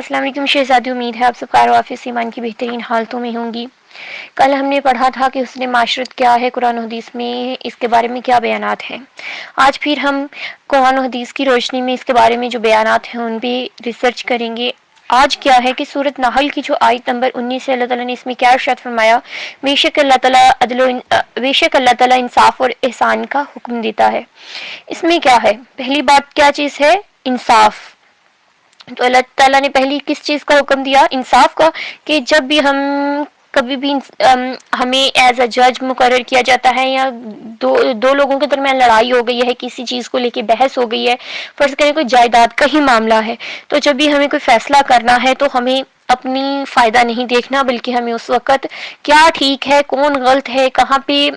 السلام علیکم شہزادی، امید ہے آپ سب خیر و عافیت سے ایمان کی بہترین حالتوں میں ہوں گی۔ کل ہم نے پڑھا تھا کہ حسن معاشرت کیا ہے، قرآن و حدیث میں اس کے بارے میں کیا بیانات ہیں۔ آج پھر ہم قرآن و حدیث کی روشنی میں اس کے بارے میں جو بیانات ہیں ان پہ ریسرچ کریں گے۔ آج کیا ہے کہ سورۃ نحل کی جو آیت نمبر 19 ہے، اللہ تعالیٰ نے اس میں کیا ارشاد فرمایا، بے شک اللہ تعالیٰ انصاف اور احسان کا حکم دیتا ہے۔ اس میں کیا ہے، پہلی بات کیا چیز ہے، انصاف۔ تو اللہ تعالیٰ نے پہلی کس چیز کا حکم دیا، انصاف کا، کہ جب بھی کبھی بھی ہمیں ایز اے جج مقرر کیا جاتا ہے یا دو لوگوں کے درمیان لڑائی ہو گئی ہے، کسی چیز کو لے کے بحث ہو گئی ہے، فرض کریں کوئی جائیداد کا ہی معاملہ ہے، تو جب بھی ہمیں کوئی فیصلہ کرنا ہے تو ہمیں اپنی فائدہ نہیں دیکھنا، بلکہ ہمیں اس وقت کیا ٹھیک ہے، کون غلط ہے، کہاں پہ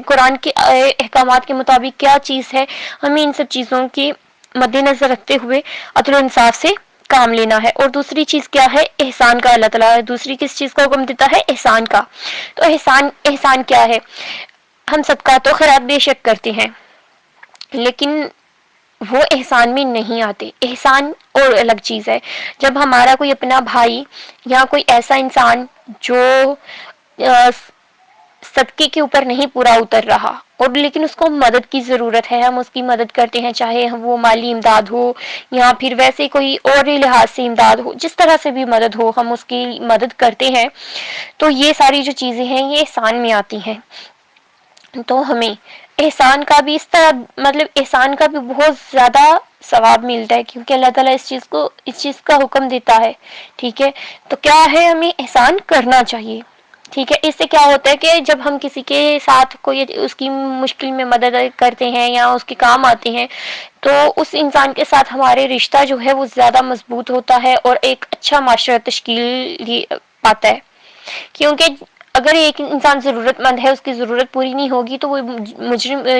قرآن کے احکامات کے مطابق کیا چیز ہے، ہمیں ان سب چیزوں کی مد نظر رکھتے ہوئے عدل و انصاف سے کام لینا ہے۔ اور دوسری چیز کیا ہے، احسان کا۔ اللہ تعالیٰ دوسری کس چیز کا حکم دیتا ہے، احسان کا۔ تو احسان کیا ہے، ہم صدقات و خیرات بے شک کرتے ہیں، لیکن وہ احسان میں نہیں آتے۔ احسان اور الگ چیز ہے، جب ہمارا کوئی اپنا بھائی یا کوئی ایسا انسان جو صدقے کے اوپر نہیں پورا اتر رہا اور لیکن اس کو مدد کی ضرورت ہے، ہم اس کی مدد کرتے ہیں، چاہے وہ مالی امداد ہو یا پھر ویسے کوئی اور لحاظ سے امداد ہو، جس طرح سے بھی مدد ہو ہم اس کی مدد کرتے ہیں، تو یہ ساری جو چیزیں ہیں یہ احسان میں آتی ہیں۔ تو ہمیں احسان کا بھی اس طرح احسان کا بھی بہت زیادہ ثواب ملتا ہے، کیونکہ اللہ تعالیٰ اس چیز کا حکم دیتا ہے، ٹھیک ہے۔ تو کیا ہے، ہمیں احسان کرنا چاہیے، ٹھیک ہے۔ اس سے کیا ہوتا ہے کہ جب ہم کسی کے ساتھ کوئی اس کی مشکل میں مدد کرتے ہیں یا اس کے کام آتے ہیں، تو اس انسان کے ساتھ ہمارے رشتہ جو ہے وہ زیادہ مضبوط ہوتا ہے اور ایک اچھا معاشرہ تشکیل پاتا ہے۔ کیونکہ اگر ایک انسان ضرورت مند ہے، اس کی ضرورت پوری نہیں ہوگی تو وہ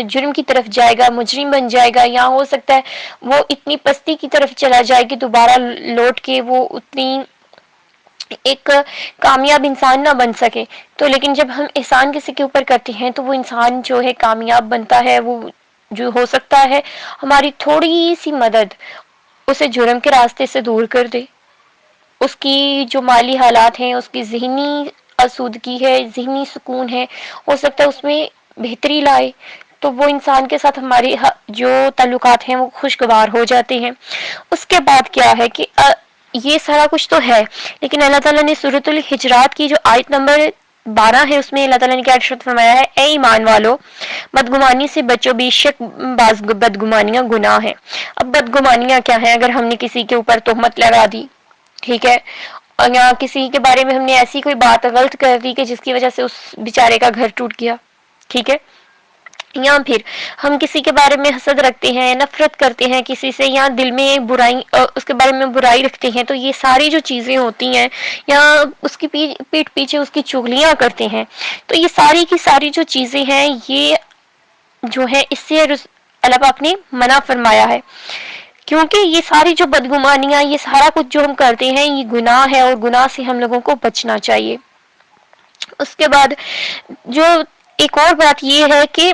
جرم کی طرف جائے گا، مجرم بن جائے گا، یا ہو سکتا ہے وہ اتنی پستی کی طرف چلا جائے کہ دوبارہ لوٹ کے وہ اتنی ایک کامیاب انسان نہ بن سکے۔ تو لیکن جب ہم احسان کسی کے اوپر کرتے ہیں تو وہ انسان جو ہے کامیاب بنتا ہے، وہ جو ہو سکتا ہے ہماری تھوڑی سی مدد اسے جرم کے راستے سے دور کر دے، اس کی جو مالی حالات ہیں، اس کی ذہنی آسودگی ہے، ذہنی سکون ہے، ہو سکتا ہے اس میں بہتری لائے، تو وہ انسان کے ساتھ ہماری جو تعلقات ہیں وہ خوشگوار ہو جاتے ہیں۔ اس کے بعد کیا ہے کہ یہ سارا کچھ تو ہے، لیکن اللہ تعالیٰ نے سورۃ الحجرات کی جو آیت نمبر 12 ہے، اس میں اللہ تعالیٰ نے کیا ارشاد فرمایا ہے، اے ایمان والو، بدگمانی سے بچو، بے شک بعض بدگمانیاں گناہ ہیں۔ اب بدگمانیاں کیا ہیں، اگر ہم نے کسی کے اوپر تہمت لگا دی، ٹھیک ہے، اور یا کسی کے بارے میں ہم نے ایسی کوئی بات غلط کر دی کہ جس کی وجہ سے اس بیچارے کا گھر ٹوٹ گیا، ٹھیک ہے، یا پھر ہم کسی کے بارے میں حسد رکھتے ہیں، نفرت کرتے ہیں کسی سے، یا دل میں برائی اس کے بارے میں برائی رکھتے ہیں، تو یہ ساری جو چیزیں ہوتی ہیں، یا اس کی پیٹھ پیچھے اس کی چغلیاں کرتے ہیں، تو یہ ساری کی ساری جو چیزیں ہیں یہ جو ہے اس سے اللہ پاک نے منع فرمایا ہے، کیونکہ یہ ساری جو بدگمانیاں، یہ سارا کچھ جو ہم کرتے ہیں یہ گناہ ہے، اور گناہ سے ہم لوگوں کو بچنا چاہیے۔ اس کے بعد جو ایک اور بات یہ ہے کہ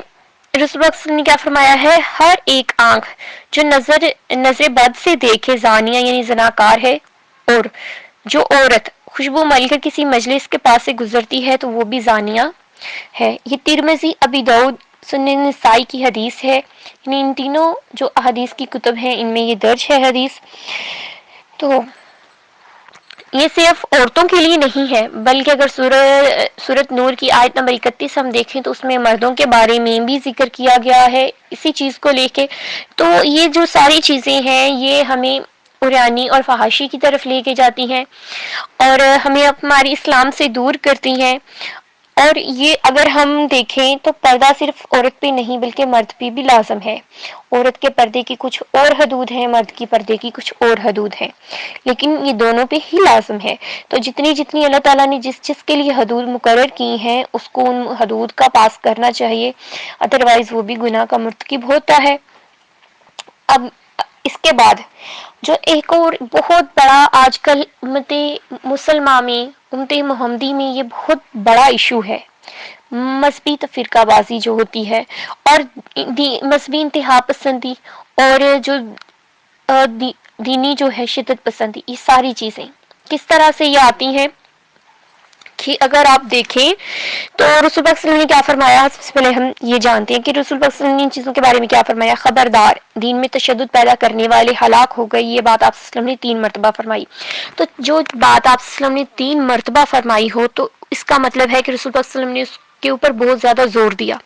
رسول اللہ صلی اللہ علیہ وسلم نے کیا فرمایا ہے، ہر ایک آنکھ جو نظر بد سے دیکھے زانیہ یعنی زناکار ہے، اور جو عورت خوشبو مل کر کسی مجلس کے پاس سے گزرتی ہے تو وہ بھی زانیہ ہے۔ یہ ترمذی، ابی داؤد، سنن نسائی کی حدیث ہے، یعنی ان تینوں جو احادیث کی کتب ہیں ان میں یہ درج ہے حدیث۔ تو یہ صرف عورتوں کے لیے نہیں ہے، بلکہ اگر سورۃ نور کی آیت نمبر 31 ہم دیکھیں تو اس میں مردوں کے بارے میں بھی ذکر کیا گیا ہے اسی چیز کو لے کے۔ تو یہ جو ساری چیزیں ہیں یہ ہمیں عریانی اور فحاشی کی طرف لے کے جاتی ہیں اور ہمیں ہماری اسلام سے دور کرتی ہیں۔ اور یہ اگر ہم دیکھیں تو پردہ صرف عورت پہ نہیں بلکہ مرد پہ بھی لازم ہے۔ عورت کے پردے کی کچھ اور حدود ہیں، مرد کی پردے کی کچھ اور حدود ہیں، لیکن یہ دونوں پہ ہی لازم ہے۔ تو جتنی اللہ تعالیٰ نے جس کے لیے حدود مقرر کی ہیں اس کو ان حدود کا پاس کرنا چاہیے، ادروائز وہ بھی گناہ کا مرتکب ہوتا ہے۔ اب اس کے بعد جو ایک اور بہت بڑا آج کل امت مسلمہ میں، امت محمدی میں یہ بہت بڑا ایشو ہے، مذہبی فرقہ بازی جو ہوتی ہے، اور مذہبی انتہا پسندی، اور جو دینی جو ہے شدت پسندی، یہ ساری چیزیں کس طرح سے یہ آتی ہیں کہ اگر آپ دیکھیں تو رسول پاک صلی اللہ علیہ وسلم نے کیا فرمایا. سب سے پہلے ہم یہ جانتے ہیں کہ رسول پاک صلی اللہ علیہ وسلم نے ان چیزوں کے بارے میں کیا فرمایا. خبردار، دین میں تشدد پیدا کرنے والے ہلاک ہو گئی. یہ بات آپ صلی اللہ علیہ وسلم نے 3 مرتبہ فرمائی. تو جو بات آپ صلی اللہ علیہ وسلم نے 3 مرتبہ فرمائی ہو تو اس کا مطلب ہے کہ رسول پاک صلی اللہ علیہ وسلم نے اس کے اوپر بہت زیادہ زور دیا.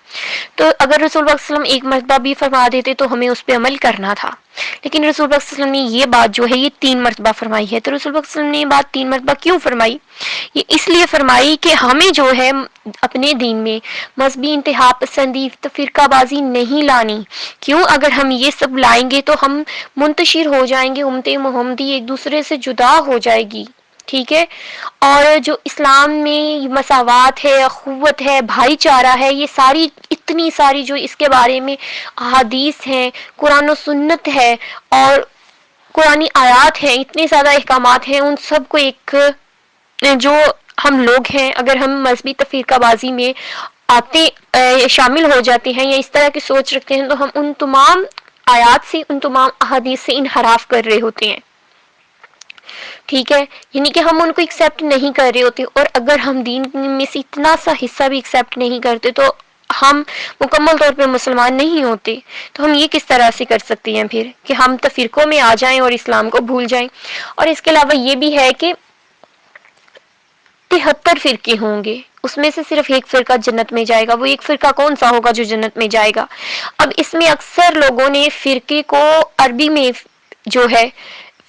تو اگر رسول پاک صلی اللہ علیہ وسلم 1 مرتبہ بھی فرما دیتے تو ہمیں اس پہ عمل کرنا تھا، لیکن رسول پاک صلی اللہ علیہ وسلم نے یہ بات جو ہے یہ 3 مرتبہ فرمائی ہے. تو رسول پاک صلی اللہ علیہ وسلم نے یہ بات 3 مرتبہ کیوں فرمائی؟ یہ اس لیے فرمائی کہ ہمیں جو ہے اپنے دین میں مذہبی انتہا پسندی، فرقہ بازی نہیں لانی. کیوں؟ اگر ہم یہ سب لائیں گے تو ہم منتشر ہو جائیں گے، امت محمدی ایک دوسرے سے جدا ہو جائے گی. ٹھیک ہے؟ اور جو اسلام میں مساوات ہے، اخوت ہے، بھائی چارہ ہے، یہ ساری اتنی ساری جو اس کے بارے میں احادیث ہیں، قرآن و سنت ہے اور قرآنی آیات ہیں، اتنے زیادہ احکامات ہیں، ان سب کو ایک جو ہم لوگ ہیں اگر ہم مذہبی تفرقہ بازی میں آتے شامل ہو جاتے ہیں یا اس طرح کی سوچ رکھتے ہیں تو ہم ان تمام آیات سے، ان تمام احادیث سے انحراف کر رہے ہوتے ہیں. ٹھیک ہے؟ یعنی کہ ہم ان کو ایکسیپٹ نہیں کر رہے ہوتے. اور اگر ہم دین میں سے اتنا سا حصہ بھی ایکسیپٹ نہیں کرتے تو ہم مکمل طور پہ مسلمان نہیں ہوتے. تو ہم یہ کس طرح سے کر سکتے ہیں پھر کہ ہم تفرقوں میں آ جائیں اور اسلام کو بھول جائیں؟ اور اس کے علاوہ یہ بھی ہے کہ 73 فرقے ہوں گے، اس میں سے صرف ایک فرقہ جنت میں جائے گا. وہ ایک فرقہ کون سا ہوگا جو جنت میں جائے گا؟ اب اس میں اکثر لوگوں نے فرقے کو عربی میں جو ہے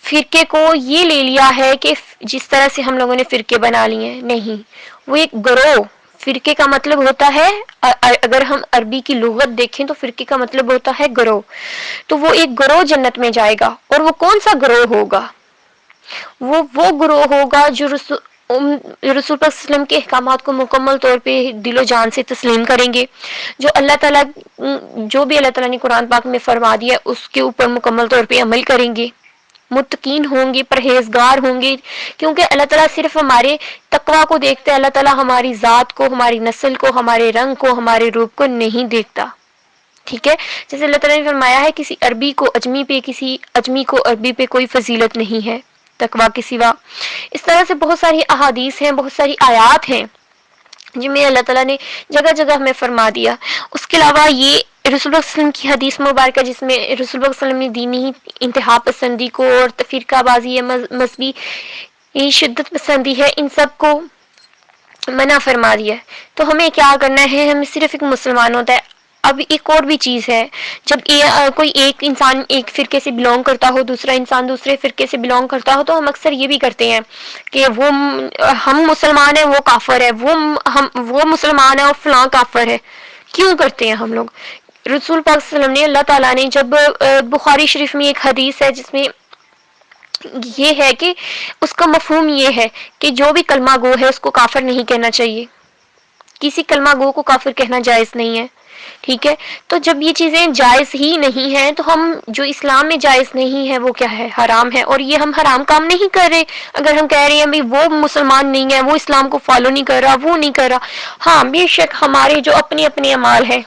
فرقے کو یہ لے لیا ہے کہ جس طرح سے ہم لوگوں نے فرقے بنا لیے ہیں. نہیں، وہ ایک گروہ. فرقے کا مطلب ہوتا ہے، اگر ہم عربی کی لغت دیکھیں تو فرقے کا مطلب ہوتا ہے گروہ. تو وہ ایک گروہ جنت میں جائے گا. اور وہ کون سا گروہ ہوگا؟ وہ گروہ ہوگا جو رسول پاک صلی اللہ علیہ وسلم کے احکامات کو مکمل طور پہ دل و جان سے تسلیم کریں گے، جو اللہ تعالیٰ جو بھی اللہ تعالیٰ نے قرآن پاک میں فرما دیا اس کے اوپر مکمل طور پہ عمل کریں گے، متقین ہوں گے، پرہیزگار ہوں گے. کیونکہ اللہ تعالیٰ صرف ہمارے تقویٰ کو دیکھتے ہیں، اللہ تعالیٰ ہماری ذات کو، ہماری نسل کو، ہمارے رنگ کو، ہمارے روپ کو نہیں دیکھتا. ٹھیک ہے؟ جیسے اللہ تعالیٰ نے فرمایا ہے کسی عربی کو اجمی پہ، کسی اجمی کو عربی پہ کوئی فضیلت نہیں ہے تقویٰ کے سوا. اس طرح سے بہت ساری احادیث ہیں، بہت ساری آیات ہیں جن میں اللہ تعالیٰ نے جگہ جگہ ہمیں فرما دیا. اس کے علاوہ یہ رسول اللہ صلی اللہ علیہ وسلم کی حدیث مبارکہ جس میں رسول اللہ صلی اللہ علیہ وسلم نے دینی انتہا پسندی کو اور فرقہ بازی ہے، مذہبی شدت پسندی ہے، ان سب کو منع فرما دیا ہے. تو ہمیں کیا کرنا ہے؟ ہمیں صرف ایک مسلمان ہوتا ہے. اب ایک اور بھی چیز ہے، جب کوئی ایک انسان ایک فرقے سے بلونگ کرتا ہو، دوسرا انسان دوسرے فرقے سے بلونگ کرتا ہو، تو ہم اکثر یہ بھی کرتے ہیں کہ ہم مسلمان ہیں وہ کافر ہے، وہ مسلمان ہے اور فلاں کافر ہے. کیوں کرتے ہیں ہم لوگ؟ رسول پاک صلی اللہ علیہ وسلم نے، اللہ تعالیٰ نے جب بخاری شریف میں ایک حدیث ہے جس میں یہ ہے کہ اس کا مفہوم یہ ہے کہ جو بھی کلمہ گو ہے اس کو کافر نہیں کہنا چاہیے، کسی کلمہ گو کو کافر کہنا جائز نہیں ہے. ٹھیک ہے؟ تو جب یہ چیزیں جائز ہی نہیں ہیں تو ہم جو اسلام میں جائز نہیں ہے وہ کیا ہے؟ حرام ہے. اور یہ ہم حرام کام نہیں کر رہے اگر ہم کہہ رہے ہیں بھائی وہ مسلمان نہیں ہے، وہ اسلام کو فالو نہیں کر رہا، وہ نہیں کر رہا. ہاں بے شک ہمارے جو اپنے اپنے اعمال ہیں،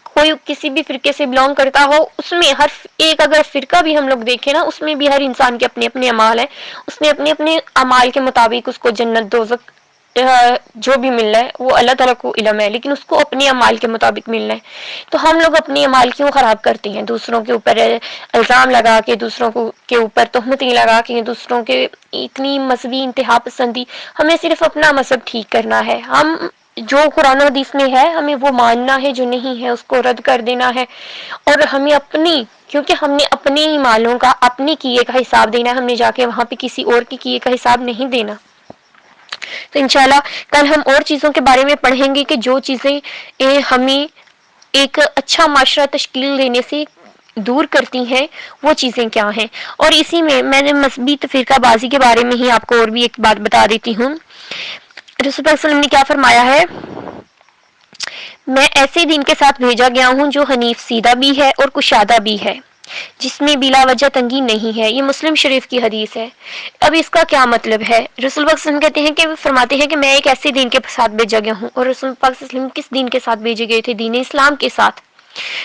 کوئی کسی بھی فرقے سے بلونگ کرتا ہو، اس میں ہر ایک اگر فرقہ بھی ہم لوگ دیکھیں نا، اس میں بھی ہر انسان کے اپنے اپنے اعمال ہیں، اس نے اپنے اپنے اعمال کے مطابق اس کو جنت دوزخ جو بھی ملنا ہے وہ اللہ تعالیٰ کو علم ہے، لیکن اس کو اپنے اعمال کے مطابق ملنا ہے. تو ہم لوگ اپنے اعمال کیوں خراب کرتے ہیں؟ دوسروں کے اوپر الزام لگا کے، دوسروں کے اوپر تہمتیں لگا کے، دوسروں کے اتنی مذہبی انتہا پسندی. ہمیں صرف اپنا مذہب ٹھیک کرنا ہے. ہم جو قرآن و حدیث میں ہے ہمیں وہ ماننا ہے، جو نہیں ہے اس کو رد کر دینا ہے. اور ہمیں کیونکہ ہم نے اپنے ہی مالوں کا، اپنے کیے کا حساب دینا ہے، ہم نے جا کے وہاں پہ کسی اور کے کیے کا حساب نہیں دینا. تو انشاءاللہ کل ہم اور چیزوں کے بارے میں پڑھیں گے کہ جو چیزیں ہمیں ایک اچھا معاشرہ تشکیل دینے سے دور کرتی ہیں وہ چیزیں کیا ہیں. اور اسی میں نے مذہبی فرقہ بازی کے بارے میں ہی آپ کو اور بھی ایک بات بتا دیتی ہوں. رسول اللہ صلی اللہ علیہ وسلم نے کیا فرمایا ہے؟ میں ایسے دین کے ساتھ بھیجا گیا ہوں جو حنیف سیدھا بھی ہے اور کشادہ بھی ہے، جس میں بلا وجہ تنگی نہیں ہے. یہ مسلم شریف کی حدیث ہے. اب اس کا کیا مطلب ہے؟ رسول پاک صلی اللہ علیہ وسلم کہتے ہیں کہ فرماتے ہیں کہ میں ایک ایسے دین کے ساتھ بھیجا گیا ہوں. اور رسول پاک صلی اللہ علیہ وسلم کس دین کے ساتھ بھیجے گئے تھے؟ دین اسلام کے ساتھ.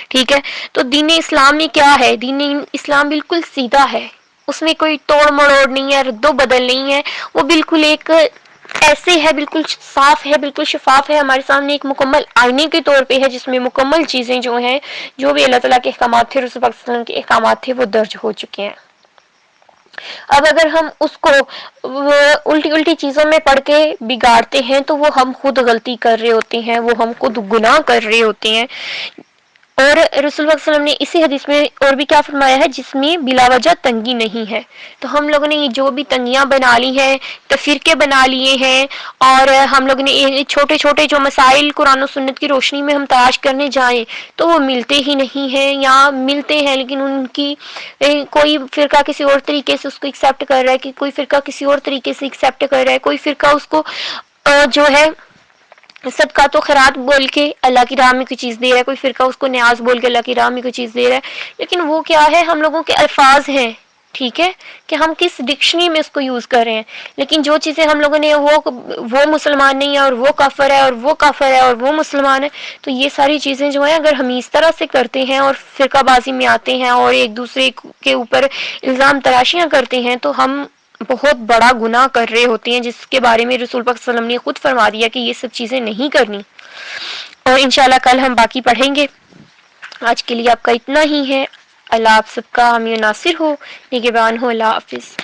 ٹھیک ہے، تو دین اسلام میں کیا ہے؟ دین اسلام بالکل سیدھا ہے، اس میں کوئی توڑ مڑوڑ نہیں ہے، رد و بدل نہیں ہے، وہ بالکل ایک ایسے ہے، بالکل صاف ہے، بالکل شفاف ہے، ہمارے سامنے ایک مکمل آئینے کے طور پہ ہے، جس میں مکمل چیزیں جو ہیں، جو بھی اللہ تعالیٰ کے احکامات تھے، رسول پاک صلی اللہ علیہ وسلم کے احکامات تھے، وہ درج ہو چکے ہیں۔ اب اگر ہم اس کو الٹی الٹی چیزوں میں پڑھ کے بگاڑتے ہیں تو وہ ہم خود غلطی کر رہے ہوتے ہیں، وہ ہم خود گناہ کر رہے ہوتے ہیں۔ اور رسول اللہ صلی اللہ علیہ وسلم نے اسی حدیث میں اور بھی کیا فرمایا ہے؟ جس میں بلا وجہ تنگی نہیں ہے۔ تو ہم لوگوں نے یہ جو بھی تنگیاں بنا لی ہیں، تفرقے بنا لیے ہیں، اور ہم لوگوں نے چھوٹے چھوٹے جو مسائل قرآن و سنت کی روشنی میں ہم تلاش کرنے جائیں تو وہ ملتے ہی نہیں ہیں، یا ملتے ہیں لیکن ان کی کوئی فرقہ کسی اور طریقے سے اس کو ایکسیپٹ کر رہا ہے، کہ کوئی فرقہ کسی اور طریقے سے ایکسیپٹ کر رہا ہے، کوئی فرقہ اس کو جو ہے صدقات و خیرات بول کے اللہ کی راہ میں کوئی چیز دے رہا ہے، کوئی فرقہ اس کو نیاز بول کے اللہ کی راہ میں کوئی چیز دے رہا ہے، لیکن وہ کیا ہے؟ ہم لوگوں کے الفاظ ہیں، ٹھیک ہے، کہ ہم کس ڈکشنری میں اس کو یوز کر رہے ہیں، لیکن جو چیزیں ہم لوگوں نے وہ مسلمان نہیں ہے اور وہ کافر ہے اور وہ کافر ہے اور وہ مسلمان ہے، تو یہ ساری چیزیں جو ہیں اگر ہم اس طرح سے کرتے ہیں اور فرقہ بازی میں آتے ہیں اور ایک دوسرے کے اوپر الزام تراشیاں کرتے ہیں تو ہم بہت بڑا گناہ کر رہے ہوتے ہیں، جس کے بارے میں رسول پاک صلی اللہ علیہ وسلم نے خود فرما دیا کہ یہ سب چیزیں نہیں کرنی۔ اور انشاءاللہ کل ہم باقی پڑھیں گے۔ آج کے لیے آپ کا اتنا ہی ہے۔ اللہ آپ سب کا حامی و ناصر ہو، نگہبان ہو۔ اللہ حافظ۔